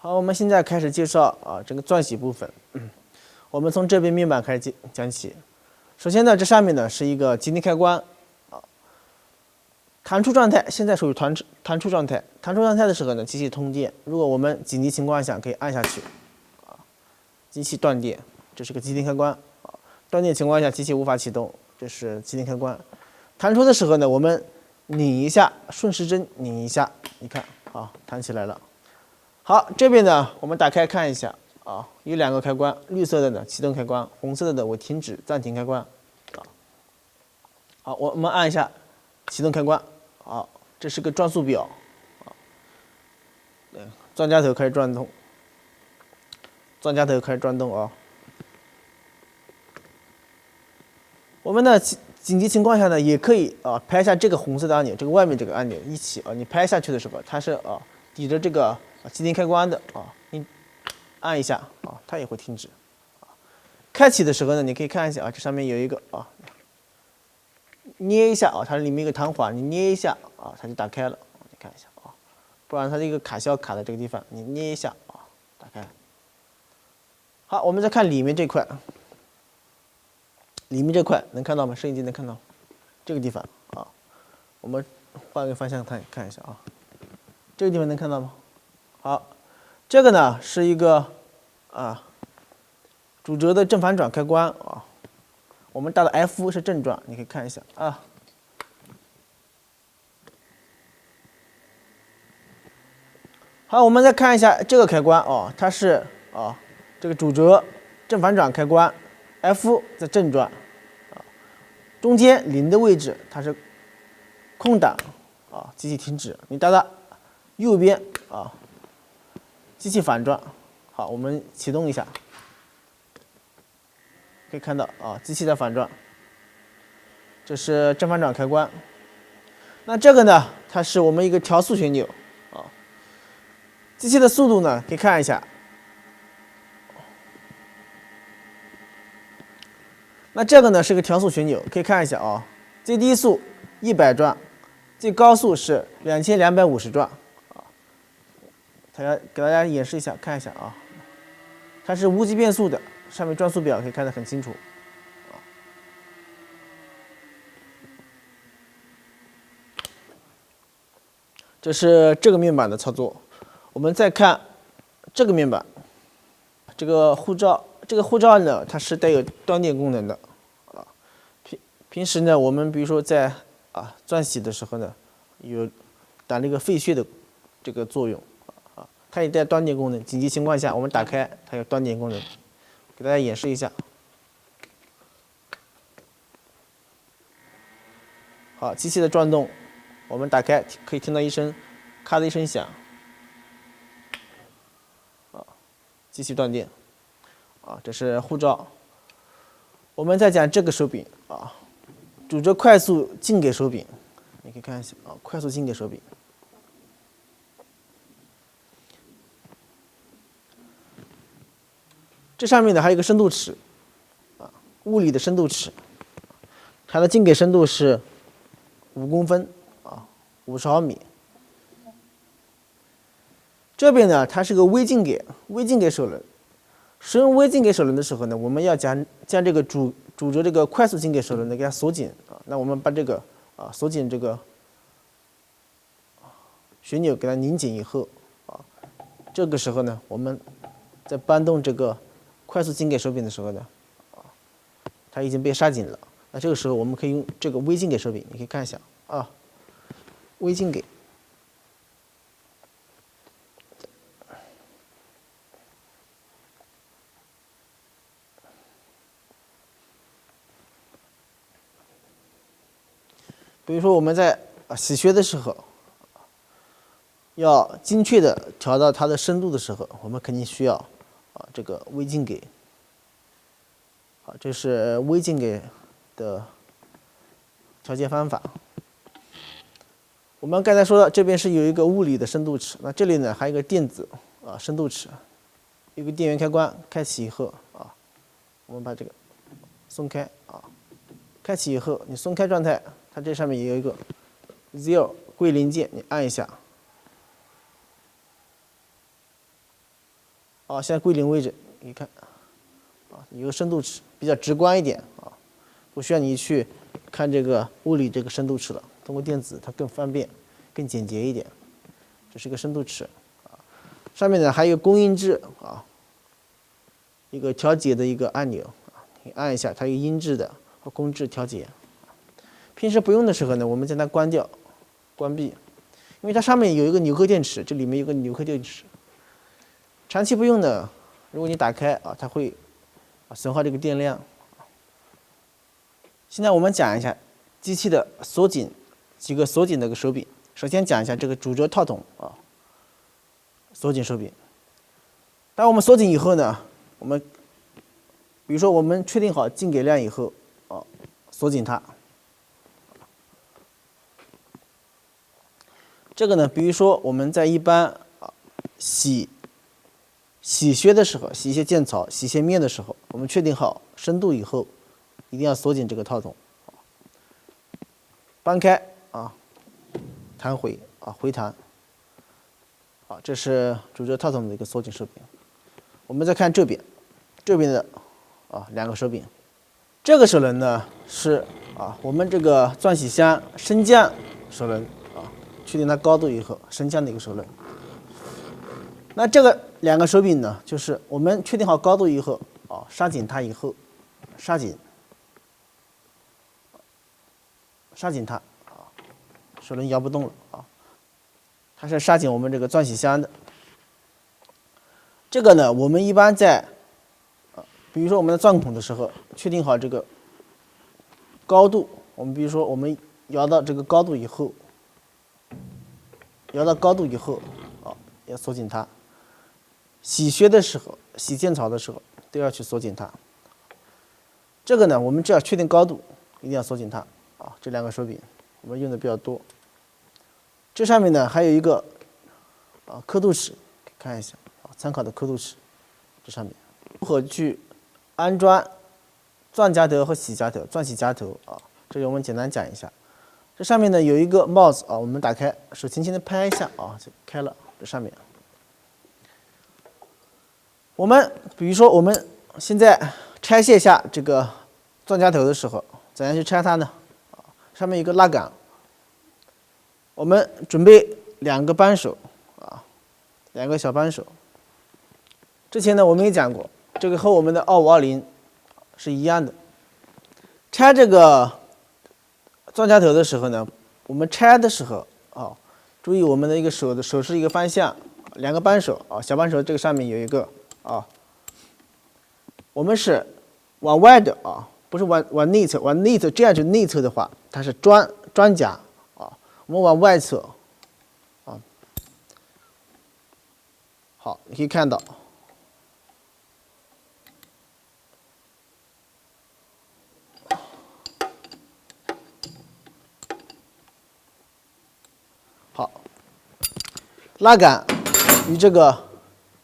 好，我们现在开始介绍这个钻洗部分。我们从这边面板开始讲起。首先呢，这上面呢是一个紧急开关弹出状态，现在属于弹出状态。弹出状态的时候呢，机器通电。如果我们紧急情况下可以按下去，机器断电，这是个急停开关。断电情况下，机器无法启动，这是急停开关。弹出的时候呢，我们拧一下，顺时针拧一下，你看弹起来了。好，这边呢，我们打开看一下有两个开关，绿色的呢启动开关，红色的呢为停止暂停开关。好，我们按一下启动开关。好，这是个转速表钻夹头开始转动，钻夹头开始转动我们呢紧急情况下呢，也可以拍一下这个红色的按钮，这个外面这个按钮一起你拍下去的时候，它是抵着这个急停开关的你按一下它也会停止。开启的时候呢，你可以看一下这上面有一个捏一下它里面有个弹簧，你捏一下它就打开了。你看一下不然它这个卡销卡在这个地方，你捏一下打开。好，我们再看里面这块。里面这块能看到吗？摄影机能看到这个地方我们换个方向看一下这个地方能看到吗？好，这个呢是一个主轴的正反转开关我们打的 F 是正转，你可以看一下好，我们再看一下这个开关它是这个主轴正反转开关 F 在正转中间零的位置它是空档机器停止。你打到右边机器反转。好，我们启动一下，可以看到机器在反转，这是正反转开关。那这个呢，它是我们一个调速旋钮机器的速度呢，可以看一下。那这个呢是个调速旋钮，可以看一下最低速100转，最高速是2250转给大家演示一下，看一下它是无级变速的，上面转速表可以看得很清楚这是这个面板的操作。我们再看这个面板，这个护罩呢，它是带有断电功能的平时呢，我们比如说在钻洗的时候呢，有打那个废屑的这个作用它也带断电功能。紧急情况下，我们打开它有断电功能，给大家演示一下。好，机器的转动，我们打开可以听到一声咔的一声响机器断电这是护罩。我们再讲这个手柄主轴快速进给手柄，你可以看一下快速进给手柄。这上面呢还有一个深度尺物理的深度尺，它的进给深度是5公分50毫米。这边呢，它是个微进给手轮。使用微进给手轮的时候呢，我们要将这个主轴这个快速进给手轮呢给它锁紧那我们把这个锁紧这个旋钮给它拧紧以后这个时候呢，我们在搬动这个快速进给手柄的时候呢它已经被刹紧了。那这个时候我们可以用这个微进给手柄，你可以看一下微进给。比如说我们在洗靴的时候，要精确的调到它的深度的时候，我们肯定需要这个微进给。好，这是微进给的调节方法。我们刚才说的这边是有一个物理的深度尺，那这里呢还有一个电子深度尺，有个电源开关，开启以后我们把这个松开开启以后你松开状态。它这上面也有一个 0 归零键，你按一下，现在归零位置，你看，有个深度尺，比较直观一点不需要你去看这个物理这个深度尺了，通过电子它更方便、更简洁一点。这是个深度尺上面呢还有供音质一个调节的一个按钮你按一下，它有音质的和公制调节。平时不用的时候呢，我们将它关掉、关闭，因为它上面有一个纽扣电池，这里面有个纽扣电池。长期不用呢，如果你打开它会损耗这个电量。现在我们讲一下机器的锁紧，几个锁紧的一个手柄。首先讲一下这个主轴套筒锁紧手柄。当我们锁紧以后呢，我们比如说我们确定好进给量以后锁紧它。这个呢，比如说我们在一般洗靴的时候，洗一些键槽、洗一些面的时候，我们确定好深度以后，一定要锁紧这个套筒，扳开弹回回弹，这是主轴套筒的一个锁紧手柄。我们再看这边的两个手柄，这个手轮呢是我们这个钻洗箱升降手轮确定它高度以后升降的一个手轮。那这个两个手柄呢，就是我们确定好高度以后刹紧它以后，刹紧它手轮摇不动了它是刹紧我们这个钻洗箱的。这个呢，我们一般在比如说我们的钻孔的时候，确定好这个高度，我们比如说我们摇到这个高度以后，要锁紧它。洗靴的时候、洗键槽的时候都要去锁紧它。这个呢，我们只要确定高度，一定要锁紧它这两个手柄我们用的比较多。这上面呢还有一个刻度尺，看一下参考的刻度尺。这上面如何去安装钻夹头和洗夹头、钻洗夹头这里我们简单讲一下。这上面呢有一个帽子我们打开，手轻轻的拍一下就开了。这上面，我们比如说我们现在拆卸下这个钻夹头的时候，怎样去拆它呢？上面有一个拉杆，我们准备两个扳手两个小扳手。之前呢我们也讲过，这个和我们的2520是一样的。拆这个钻夹头的时候呢，我们拆的时候注意我们的一个手势一个方向，两个扳手小扳手这个上面有一个我们是往外的不是往内侧，往内侧这样去内侧的话，它是装夹我们往外侧好，你可以看到。好，拉杆与这个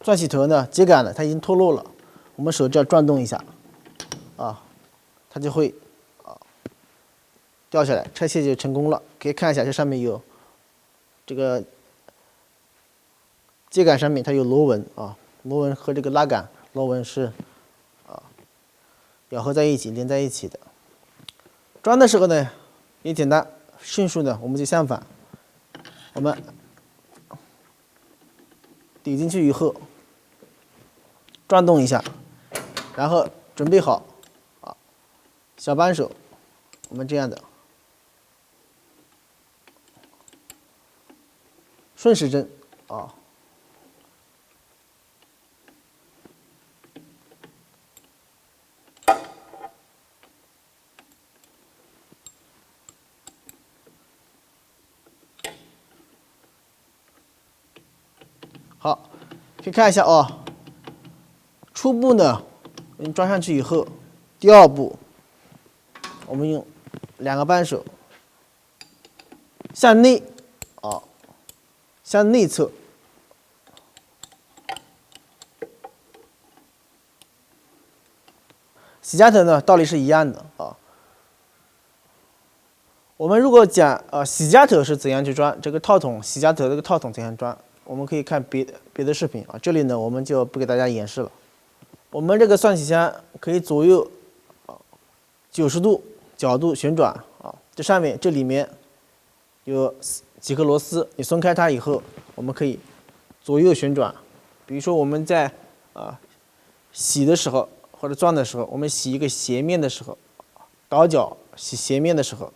钻洗头呢接杆了，它已经脱落了，我们手只要转动一下它就会掉下来，拆卸就成功了。可以看一下，这上面有这个接杆上面它有螺纹螺纹和这个拉杆螺纹是咬合在一起、连在一起的。装的时候呢也简单，迅速呢我们就相反，我们抵进去以后转动一下，然后准备好小扳手，我们这样的顺时针好，可以看一下初步呢我们装上去以后，第二步我们用两个扳手向内向内侧洗夹头呢道理是一样的我们如果讲洗夹头是怎样去装，这个套筒洗夹头这个套筒怎样装，我们可以看别的视频啊，这里呢我们就不给大家演示了。我们这个算洗箱可以左右90度角度旋转啊，这里面有几颗螺丝，你松开它以后，我们可以左右旋转。比如说我们在洗的时候或者转的时候，我们洗一个斜面的时候，倒角洗斜面的时候，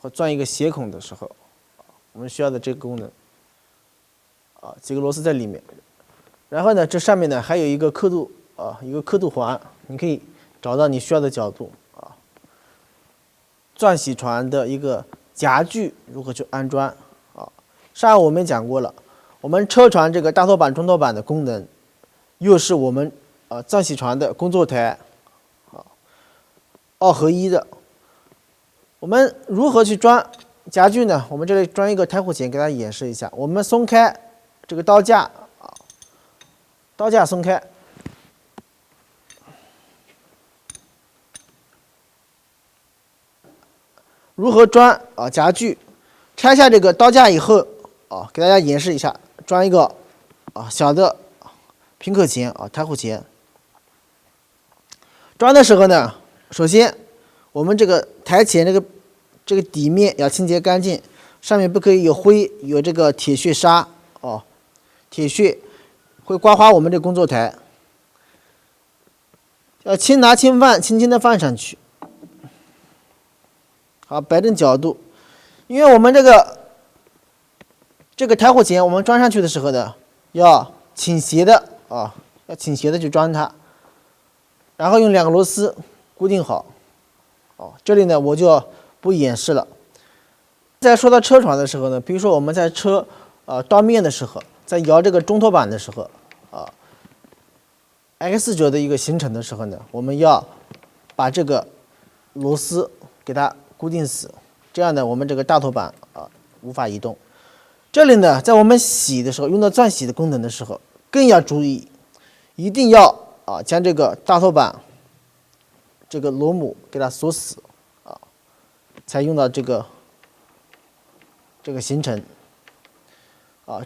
或转一个斜孔的时候，我们需要的这个功能几个螺丝在里面。然后呢，这上面呢还有一个刻度一个刻度环，你可以找到你需要的角度钻洗船的一个夹具如何去安装上回我们讲过了，我们车船这个大托板、中托板的功能，又是我们钻洗船的工作台2合1的。我们如何去装夹具呢？我们这里装一个台虎钳，给大家演示一下。我们松开这个刀架刀架松开，如何装夹具？拆下这个刀架以后给大家演示一下，装一个小的平口钳台虎钳。装的时候呢，首先我们这个台钳这个底面要清洁干净，上面不可以有灰，有这个铁屑沙铁屑会刮花我们这个工作台，要拿轻放，轻轻的放上去。好，摆正角度，因为我们这个台虎钳，我们装上去的时候呢，要倾斜的要倾斜的去装它，然后用2个螺丝固定好。这里呢我就不演示了。在说到车船的时候呢，比如说我们在车刀面的时候，在摇这个中托板的时候X 轴的一个形成的时候呢，我们要把这个螺丝给它固定死，这样呢我们这个大托板无法移动。这里呢，在我们洗的时候，用到钻洗的功能的时候，更要注意，一定要将这个大托板这个螺母给它锁死才用到这个形成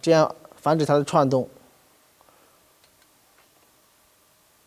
这样防止它的串动。